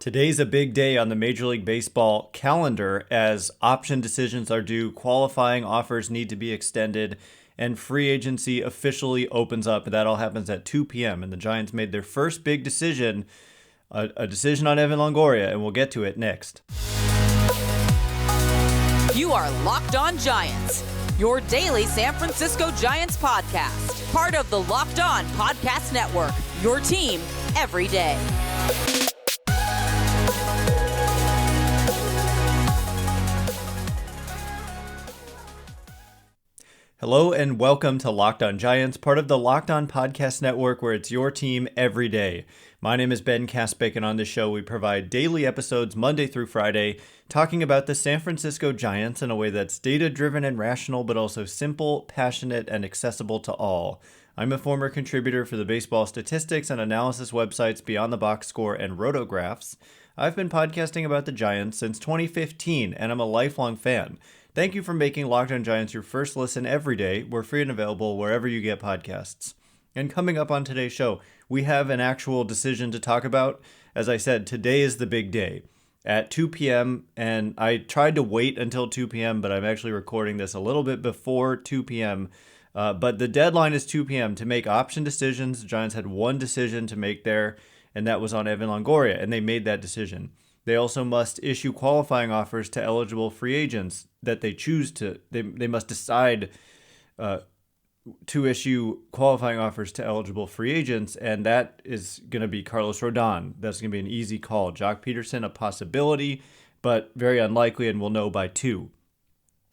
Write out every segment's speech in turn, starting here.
Today's a big day on the Major League Baseball calendar as option decisions are due, qualifying offers need to be extended, and free agency officially opens up. That all happens at 2 p.m. And the Giants made their first big decision, a decision on Evan Longoria, and we'll get to it next. You are Locked On Giants, your daily San Francisco Giants podcast. Part of the Locked On Podcast Network, your team every day. Hello and welcome to Locked On Giants, part of the Locked On Podcast Network, where it's your team every day. My name is Ben Kaspick, and on this show we provide daily episodes Monday through Friday, talking about the San Francisco Giants in a way that's data-driven and rational, but also simple, passionate, and accessible to all. I'm a former contributor for the baseball statistics and analysis websites Beyond the Box Score and Rotographs. I've been podcasting about the Giants since 2015, and I'm a lifelong fan. Thank you for making Locked On Giants your first listen every day. We're free and available wherever you get podcasts. And coming up on today's show, we have an actual decision to talk about. As I said, today is the big day at 2 p.m. And I tried to wait until 2 p.m., but I'm actually recording this a little bit before 2 p.m. But the deadline is 2 p.m. to make option decisions. The Giants had one decision to make there, and that was on Evan Longoria, and they made that decision. They also must issue qualifying offers to eligible free agents that they choose to. They must decide to issue qualifying offers to eligible free agents, and that is going to be Carlos Rodón. That's going to be an easy call. Joc Pederson, a possibility, but very unlikely, and we'll know by 2.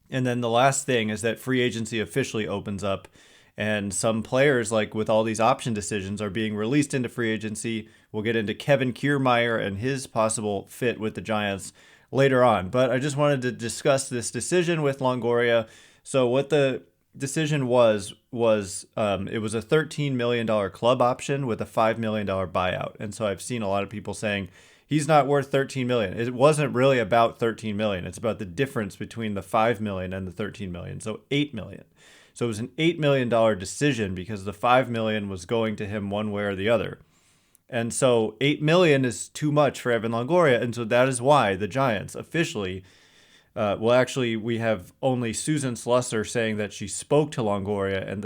And then the last thing is that free agency officially opens up, and some players, like with all these option decisions, are being released into free agency. We'll get into Kevin Kiermaier and his possible fit with the Giants later on. But I just wanted to discuss this decision with Longoria. So what the decision was it was a $13 million club option with a $5 million buyout. And so I've seen a lot of people saying he's not worth $13 million. It wasn't really about $13 million. It's about the difference between the $5 million and the $13 million. So $8 million. So it was an $8 million decision because the $5 million was going to him one way or the other. And so $8 million is too much for Evan Longoria. And so that is why the Giants officially, we have only Susan Slusser saying that she spoke to Longoria and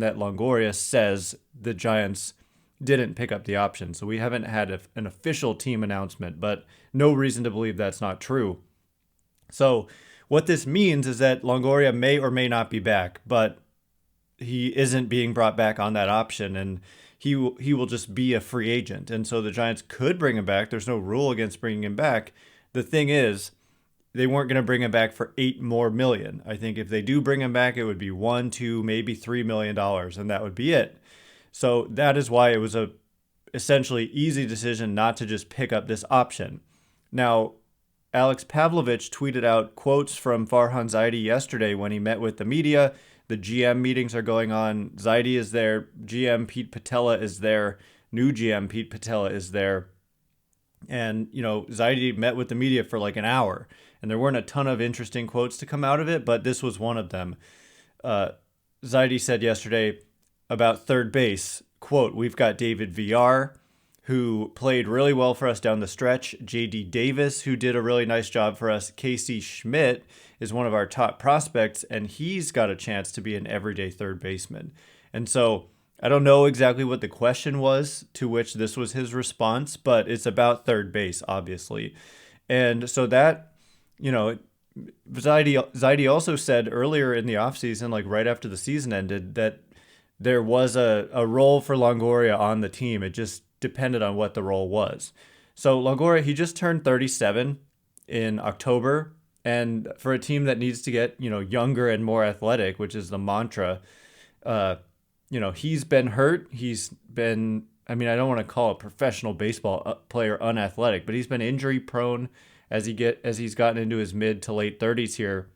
that Longoria says the Giants didn't pick up the option. So we haven't had an official team announcement, but no reason to believe that's not true. So what this means is that Longoria may or may not be back, but he isn't being brought back on that option, and he will just be a free agent. And so the Giants could bring him back. There's no rule against bringing him back. The thing is, they weren't going to bring him back for $8 more million. I think if they do bring him back, it would be $1, $2, maybe $3 million, and that would be it. So that is why it was a essentially easy decision not to just pick up this option. Now, Alex Pavlovich tweeted out quotes from Farhan Zaidi yesterday when he met with the media. The GM meetings are going on. Zaidi is there. GM Pete Patella is there. New GM Pete Patella is there. And, Zaidi met with the media for like an hour. And there weren't a ton of interesting quotes to come out of it, but this was one of them. Zaidi said yesterday about third base, quote, "We've got David Villar, who played really well for us down the stretch. J.D. Davis, who did a really nice job for us. Casey Schmidt is one of our top prospects, and he's got a chance to be an everyday third baseman." And so I don't know exactly what the question was to which this was his response, but it's about third base, obviously. And so that, Zaidi also said earlier in the offseason, like right after the season ended, that there was a role for Longoria on the team. It just depended on what the role was. So Longoria, he just turned 37 in October. And for a team that needs to get, younger and more athletic, which is the mantra, he's been hurt. He's been, I don't want to call a professional baseball player unathletic, but he's been injury prone as he's gotten into his mid to late 30s here.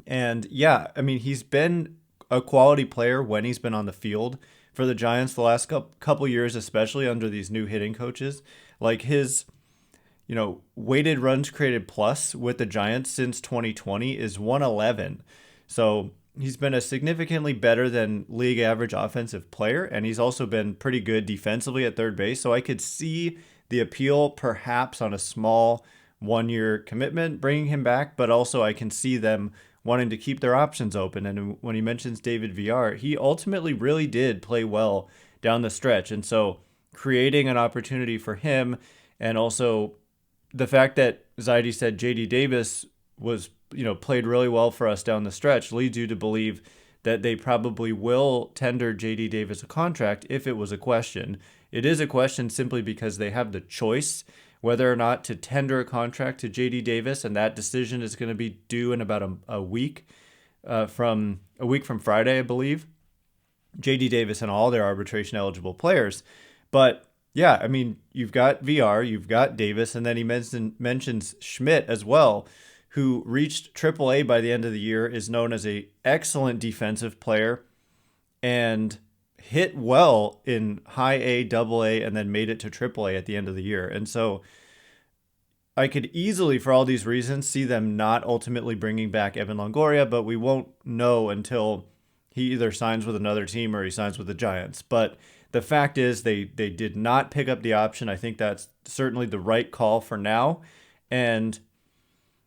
And yeah, he's been a quality player when he's been on the field for the Giants the last couple years, especially under these new hitting coaches. Like his, weighted runs created plus with the Giants since 2020 is 111. So he's been a significantly better than league average offensive player, and he's also been pretty good defensively at third base. So I could see the appeal perhaps on a small 1-year commitment, bringing him back, but also I can see them wanting to keep their options open. And when he mentions David VR, he ultimately really did play well down the stretch. And so creating an opportunity for him, and also the fact that Zaidi said JD Davis was, played really well for us down the stretch, leads you to believe that they probably will tender JD Davis a contract if it was a question. It is a question simply because they have the choice whether or not to tender a contract to JD Davis, and that decision is going to be due in about a week from Friday, I believe. JD Davis and all their arbitration eligible players. But yeah, I mean, you've got VR, you've got Davis, and then he mentions Schmidt as well, who reached AAA by the end of the year, is known as an excellent defensive player, and hit well in high A, double A, and then made it to AAA at the end of the year. And so I could easily, for all these reasons, see them not ultimately bringing back Evan Longoria, but we won't know until he either signs with another team or he signs with the Giants. But the fact is they did not pick up the option. I think that's certainly the right call for now. And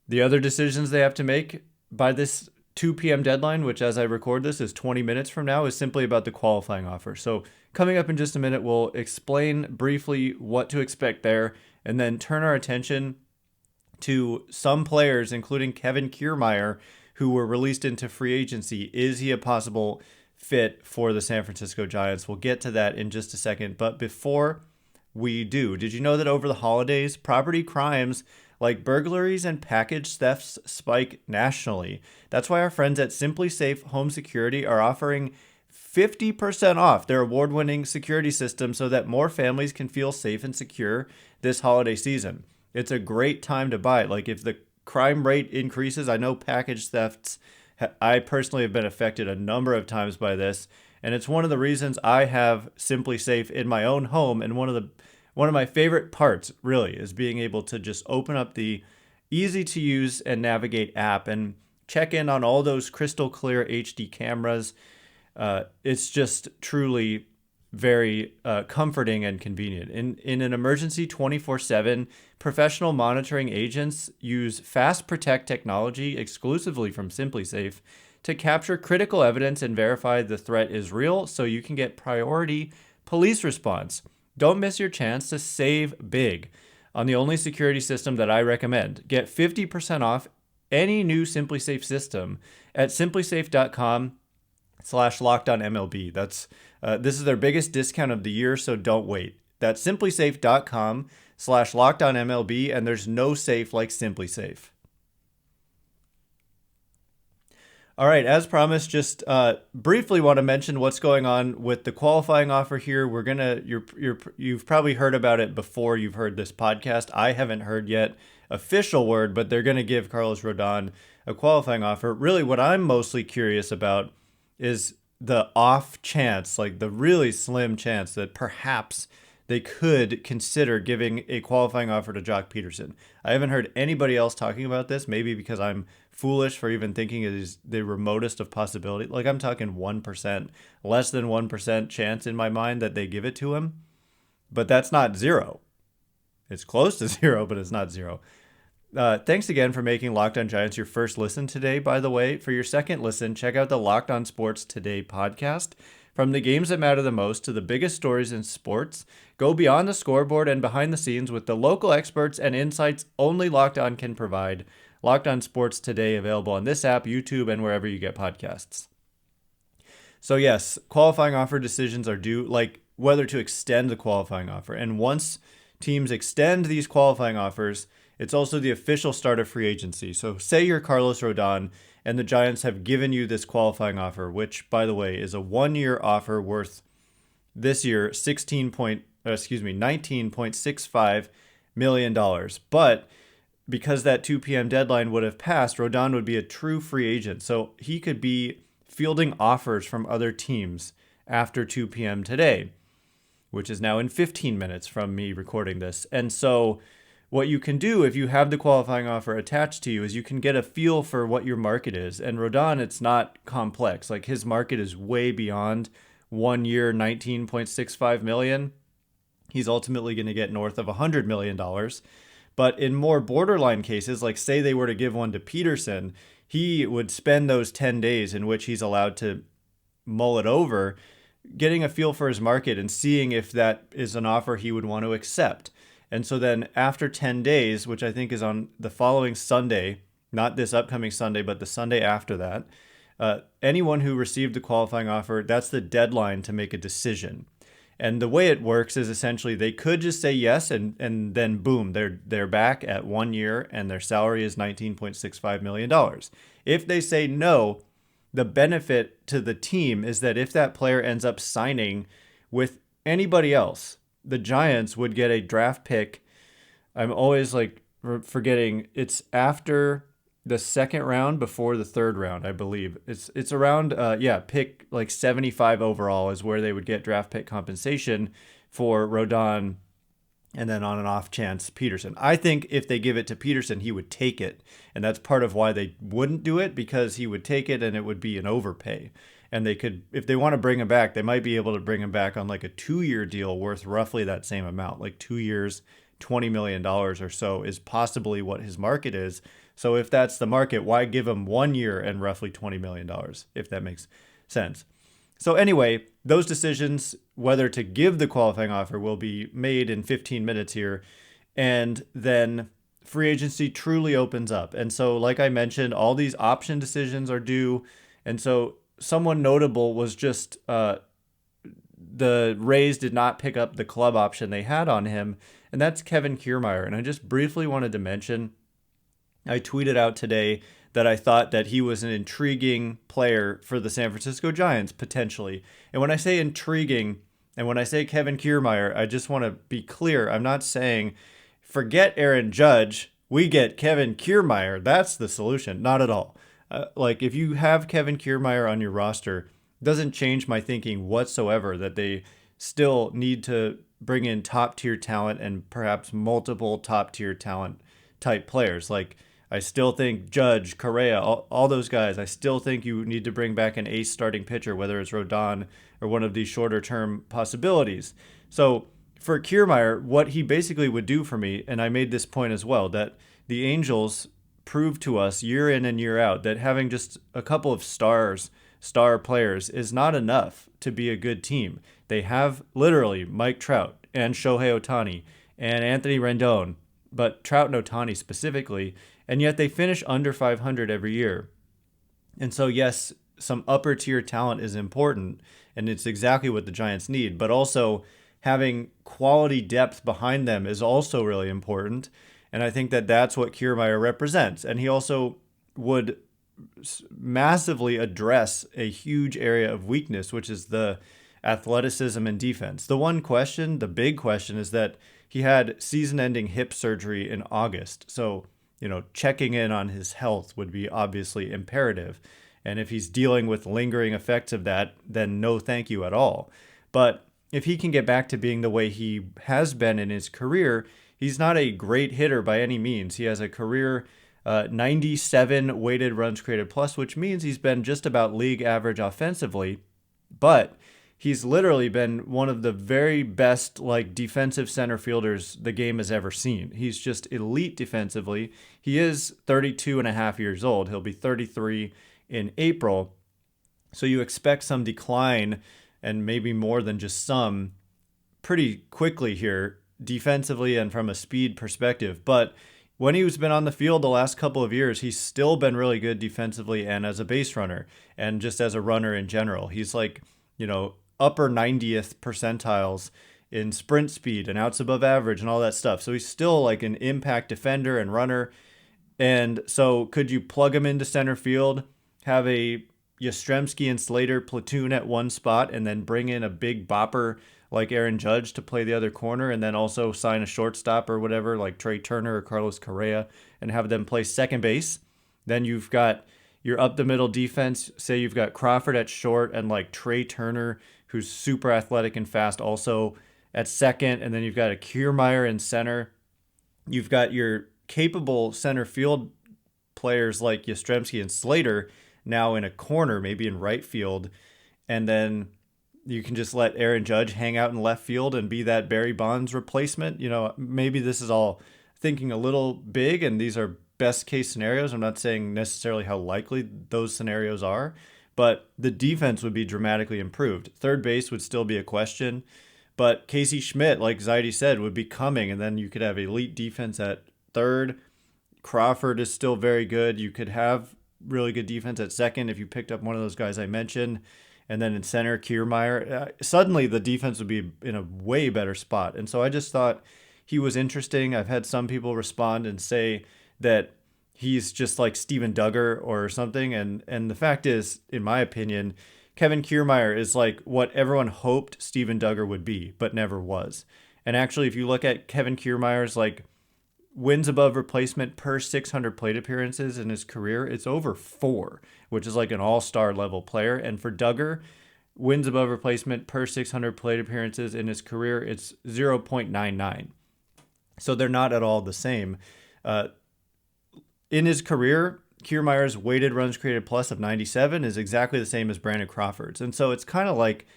the other decisions they have to make by this 2 p.m. deadline, which as I record this is 20 minutes from now, is simply about the qualifying offer. So coming up in just a minute, we'll explain briefly what to expect there, and then turn our attention to some players, including Kevin Kiermaier, who were released into free agency. Is he a possible fit for the San Francisco Giants? We'll get to that in just a second. But before we do, did you know that over the holidays, property crimes like burglaries and package thefts spike nationally? That's why our friends at Simply Safe Home Security are offering 50% off their award-winning security system so that more families can feel safe and secure this holiday season. It's a great time to buy it. Like, if the crime rate increases, I know package thefts, I personally have been affected a number of times by this, and it's one of the reasons I have Simply Safe in my own home. And one of my favorite parts, really, is being able to just open up the easy-to-use and navigate app and check in on all those crystal clear HD cameras. It's just truly very comforting and convenient. In an emergency 24/7, professional monitoring agents use Fast Protect technology exclusively from Simply Safe to capture critical evidence and verify the threat is real, so you can get priority police response. Don't miss your chance to save big on the only security system that I recommend. Get 50% off any new Simply Safe system at simplysafe.com/lockedonmlb. This is their biggest discount of the year, so don't wait. That's simplysafe.com/lockedonmlb, and there's no safe like Simply Safe. All right, as promised, just briefly want to mention what's going on with the qualifying offer here. You've probably heard about it before you've heard this podcast. I haven't heard yet official word, but they're going to give Carlos Rodón a qualifying offer. Really, what I'm mostly curious about is the off chance, like the really slim chance that perhaps they could consider giving a qualifying offer to Joc Pederson. I haven't heard anybody else talking about this, maybe because I'm foolish for even thinking it is the remotest of possibility. Like, I'm talking 1%, less than 1% chance in my mind that they give it to him. But that's not zero. It's close to zero, but it's not zero. Thanks again for making Locked On Giants your first listen today. By the way, for your second listen, check out the Locked On Sports Today podcast. From the games that matter the most to the biggest stories in sports, go beyond the scoreboard and behind the scenes with the local experts and insights only Locked On can provide. Locked On Sports Today, available on this app, YouTube, and wherever you get podcasts. So yes, qualifying offer decisions are due, like whether to extend the qualifying offer. And once teams extend these qualifying offers, it's also the official start of free agency. So say you're Carlos Rodón and the Giants have given you this qualifying offer, which, by the way, is a 1-year offer worth this year $19.65 million. But because that 2 p.m. deadline would have passed, Rodón would be a true free agent. So he could be fielding offers from other teams after 2 p.m. today, which is now in 15 minutes from me recording this. And so what you can do if you have the qualifying offer attached to you is you can get a feel for what your market is. And Rodón, it's not complex. Like, his market is way beyond 1 year, $19.65 million. he's ultimately going to get north of $100 million. But in more borderline cases, like say they were to give one to Pederson, he would spend those 10 days in which he's allowed to mull it over, getting a feel for his market and seeing if that is an offer he would want to accept. And so then after 10 days, which I think is on the following Sunday, not this upcoming Sunday, but the Sunday after that, anyone who received the qualifying offer, that's the deadline to make a decision. And the way it works is essentially they could just say yes, and then boom, they're back at 1 year and their salary is $19.65 million. If they say no, the benefit to the team is that if that player ends up signing with anybody else, the Giants would get a draft pick. I'm always like forgetting, it's after the second round before the third round, I believe. It's around pick like 75 overall is where they would get draft pick compensation for Rodón, and then on an off chance Pederson. I think if they give it to Pederson, he would take it, and that's part of why they wouldn't do it, because he would take it and it would be an overpay. And they could, if they want to bring him back, they might be able to bring him back on like a 2-year deal worth roughly that same amount, like 2 years, $20 million or so is possibly what his market is. So if that's the market, why give him 1 year and roughly $20 million, if that makes sense? So anyway, those decisions, whether to give the qualifying offer, will be made in 15 minutes here. And then free agency truly opens up. And so, like I mentioned, all these option decisions are due. And so someone notable was just the Rays did not pick up the club option they had on him, and that's Kevin Kiermaier. And I just briefly wanted to mention, I tweeted out today that I thought that he was an intriguing player for the San Francisco Giants, potentially. And when I say intriguing, and when I say Kevin Kiermaier, I just want to be clear. I'm not saying forget Aaron Judge, we get Kevin Kiermaier. That's the solution. Not at all. Like if you have Kevin Kiermaier on your roster, it doesn't change my thinking whatsoever that they still need to bring in top tier talent and perhaps multiple top tier talent type players. Like I still think Judge, Correa, all those guys, I still think you need to bring back an ace starting pitcher, whether it's Rodón or one of these shorter term possibilities. So for Kiermaier, what he basically would do for me, and I made this point as well, that the Angels prove to us year in and year out that having just a couple of star players is not enough to be a good team. They have literally Mike Trout and Shohei Ohtani and Anthony Rendon, but Trout and Ohtani specifically, and yet they finish under 500 every year. And so yes, some upper tier talent is important, and it's exactly what the Giants need, but also having quality depth behind them is also really important. And I think that that's what Kiermaier represents. And he also would massively address a huge area of weakness, which is the athleticism and defense. The big question is that he had season-ending hip surgery in August. So, checking in on his health would be obviously imperative. And if he's dealing with lingering effects of that, then no thank you at all. But if he can get back to being the way he has been in his career, he's not a great hitter by any means. He has a career 97 weighted runs created plus, which means he's been just about league average offensively. But he's literally been one of the very best defensive center fielders the game has ever seen. He's just elite defensively. He is 32 and a half years old. He'll be 33 in April. So you expect some decline, and maybe more than just some, pretty quickly here defensively and from a speed perspective. But when he's been on the field the last couple of years, he's still been really good defensively and as a base runner and just as a runner in general. He's upper 90th percentiles in sprint speed and outs above average and all that stuff. So he's still an impact defender and runner. And so could you plug him into center field, have a Yastrzemski and Slater platoon at one spot, and then bring in a big bopper like Aaron Judge to play the other corner, and then also sign a shortstop or whatever like Trey Turner or Carlos Correa and have them play second base? Then you've got your up the middle defense. Say you've got Crawford at short and Trey Turner, who's super athletic and fast, also at second, and then you've got a Kiermaier in center. You've got your capable center field players like Yastrzemski and Slater now in a corner, maybe in right field, and then you can just let Aaron Judge hang out in left field and be that Barry Bonds replacement. Maybe this is all thinking a little big and these are best case scenarios. I'm not saying necessarily how likely those scenarios are, but the defense would be dramatically improved. Third base would still be a question, but Casey Schmidt, like Zaidi said, would be coming, and then you could have elite defense at third. Crawford is still very good. You could have really good defense at second if you picked up one of those guys I mentioned. And then in center, Kiermaier. Suddenly the defense would be in a way better spot. And so I just thought he was interesting. I've had some people respond and say that he's just like Steven Duggar or something. And the fact is, in my opinion, Kevin Kiermaier is like what everyone hoped Steven Duggar would be, but never was. And actually, if you look at Kevin Kiermaier's like wins above replacement per 600 plate appearances in his career, it's over 4, which is like an all-star level player. And for Duggar, wins above replacement per 600 plate appearances in his career, it's 0.99. So they're not at all the same. In his career, Kiermaier's weighted runs created plus of 97 is exactly the same as Brandon Crawford's. And so it's kind of like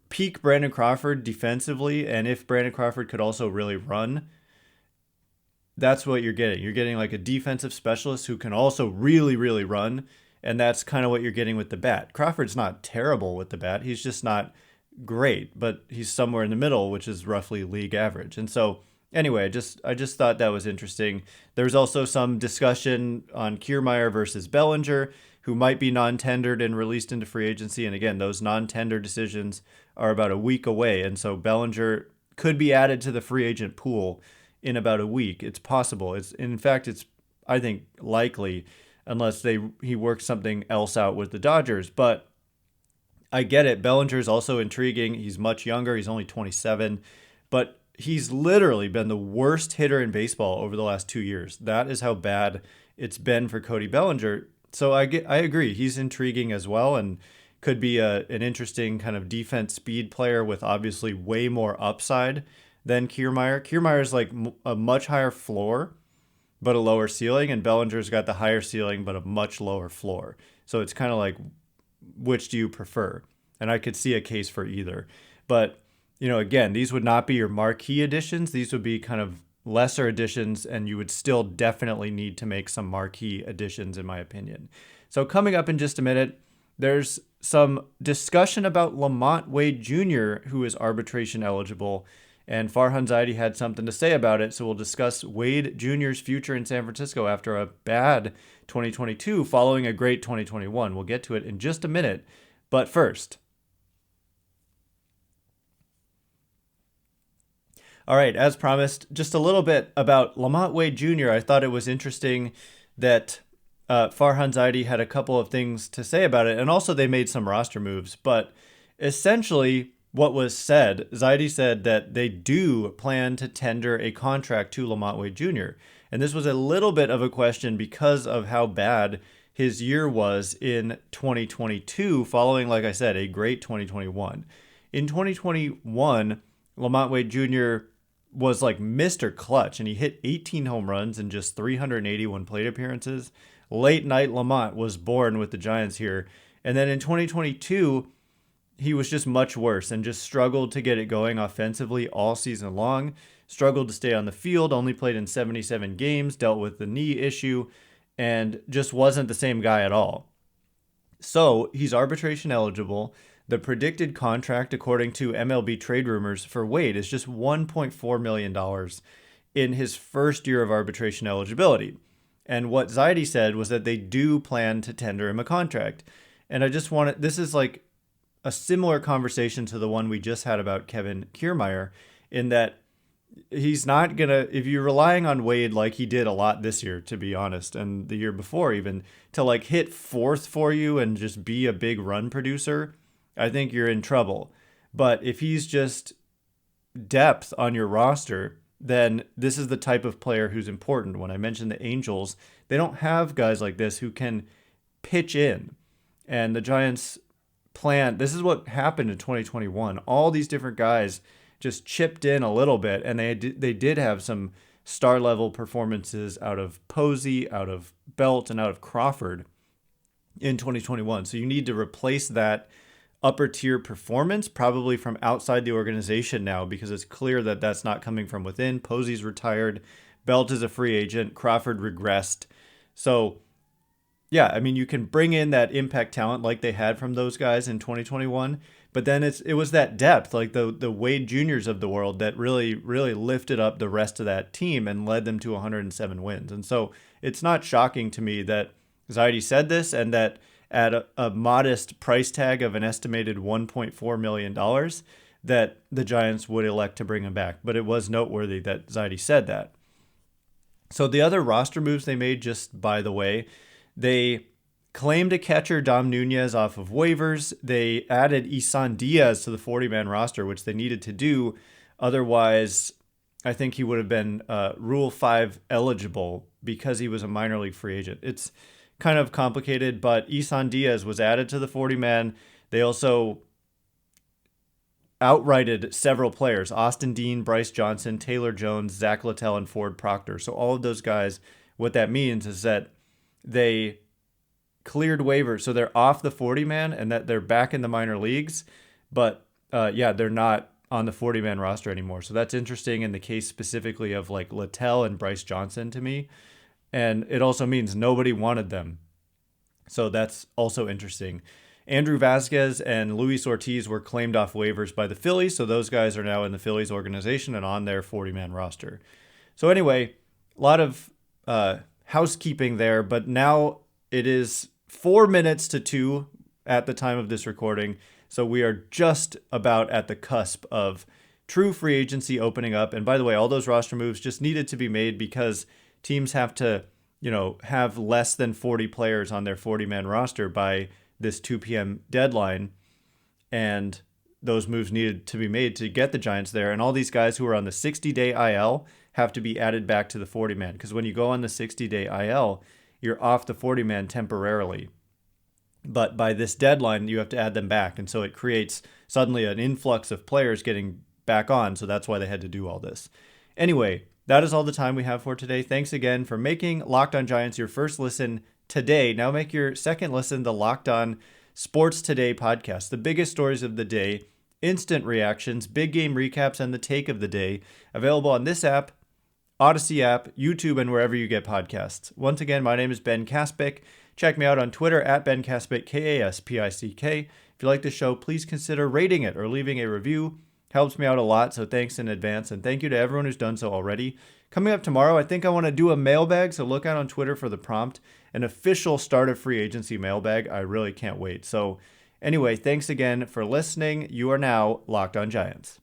peak Brandon Crawford defensively, and if Brandon Crawford could also really run, that's what you're getting. You're getting like a defensive specialist who can also really, really run, and that's kind of what you're getting with the bat. Crawford's not terrible with the bat. He's just not great, but he's somewhere in the middle, which is roughly league average. And so anyway, I just thought that was interesting. There's also some discussion on Kiermaier versus Bellinger, who might be non-tendered and released into free agency. And again, those non-tender decisions are about a week away. And so Bellinger could be added to the free agent pool in about a week. It's possible. In fact, it's, I think, likely, unless he works something else out with the Dodgers. But I get it. Bellinger's also intriguing. He's much younger. He's only 27. But he's literally been the worst hitter in baseball over the last 2 years. That is how bad it's been for Cody Bellinger. So I agree. He's intriguing as well and could be an interesting kind of defense speed player with obviously way more upside than Kiermaier. Kiermaier's like a much higher floor, but a lower ceiling, and Bellinger's got the higher ceiling, but a much lower floor. So it's kind of like, which do you prefer? And I could see a case for either. But, again, these would not be your marquee additions. These would be kind of lesser additions, and you would still definitely need to make some marquee additions, in my opinion. So coming up in just a minute, there's some discussion about Lamont Wade Jr., who is arbitration eligible, and Farhan Zaidi had something to say about it. So we'll discuss Wade Jr.'s future in San Francisco after a bad 2022 following a great 2021. We'll get to it in just a minute. But first, all right, as promised, just a little bit about Lamont Wade Jr. I thought it was interesting that Farhan Zaidi had a couple of things to say about it, and also they made some roster moves. But essentially, what was said, Zaidi said that they do plan to tender a contract to Lamont Wade Jr. And this was a little bit of a question because of how bad his year was in 2022, following, like I said, a great 2021. In 2021, Lamont Wade Jr. was like Mr. Clutch, and he hit 18 home runs in just 381 plate appearances. Late night Lamont was born with the Giants here. And then in 2022, he was just much worse and just struggled to get it going offensively all season long, struggled to stay on the field, only played in 77 games, dealt with the knee issue, and just wasn't the same guy at all. So he's arbitration eligible. The predicted contract, according to MLB trade rumors, for Wade is just $1.4 million in his first year of arbitration eligibility. And what Zaidi said was that they do plan to tender him a contract. And I just want to, this is like a similar conversation to the one we just had about Kevin Kiermaier, in that he's not going to, if you're relying on Wade like he did a lot this year, to be honest, and the year before even, to like hit fourth for you and just be a big run producer, I think you're in trouble. But if he's just depth on your roster, then this is the type of player who's important. When I mentioned the Angels, they don't have guys like this who can pitch in. And the Giants plan, this is what happened in 2021. All these different guys just chipped in a little bit, and they did have some star level performances out of Posey, out of Belt, and out of Crawford in 2021. So you need to replace that upper tier performance, probably from outside the organization now, because it's clear that that's not coming from within. Posey's retired. Belt is a free agent. Crawford regressed. So, yeah, I mean, you can bring in that impact talent like they had from those guys in 2021, but then it was that depth, like the Wade Juniors of the world, that really lifted up the rest of that team and led them to 107 wins. And so it's not shocking to me that Zaidi said this, and that at a modest price tag of an estimated $1.4 million, that the Giants would elect to bring him back. But it was noteworthy that Zaidi said that. So the other roster moves they made, just by the way, they claimed a catcher, Dom Nunez, off of waivers. They added Isan Diaz to the 40-man roster, which they needed to do. Otherwise, I think he would have been Rule 5 eligible because he was a minor league free agent. It's kind of complicated, but Isan Diaz was added to the 40-man. They also outrighted several players: Austin Dean, Bryce Johnson, Taylor Jones, Zach Littell, and Ford Proctor. So all of those guys, what that means is that they cleared waivers. So they're off the 40-man and that they're back in the minor leagues. But they're not on the 40-man roster anymore. So that's interesting in the case specifically of like Littell and Bryce Johnson to me. And it also means nobody wanted them. So that's also interesting. Andrew Vasquez and Luis Ortiz were claimed off waivers by the Phillies. So those guys are now in the Phillies organization and on their 40-man roster. So anyway, a lot of housekeeping there. But now it is 4 minutes to 2 at the time of this recording. So we are just about at the cusp of true free agency opening up. And by the way, all those roster moves just needed to be made because teams have to, have less than 40 players on their 40-man roster by this 2 p.m. deadline. And those moves needed to be made to get the Giants there. And all these guys who are on the 60-day IL have to be added back to the 40-man. Because when you go on the 60-day IL, you're off the 40-man temporarily. But by this deadline, you have to add them back. And so it creates suddenly an influx of players getting back on. So that's why they had to do all this. Anyway, that is all the time we have for today. Thanks again for making Locked On Giants your first listen today. Now make your second listen the Locked On Sports Today podcast. The biggest stories of the day, instant reactions, big game recaps, and the take of the day. Available on this app, Odyssey app, YouTube, and wherever you get podcasts. Once again, my name is Ben Kaspick. Check me out on Twitter at Ben Kaspick, Kaspick. If you like the show, please consider rating it or leaving a review. Helps me out a lot, so thanks in advance. And thank you to everyone who's done so already. Coming up tomorrow, I think I want to do a mailbag, so look out on Twitter for the prompt. An official start of free agency mailbag. I really can't wait. So anyway, thanks again for listening. You are now Locked On Giants.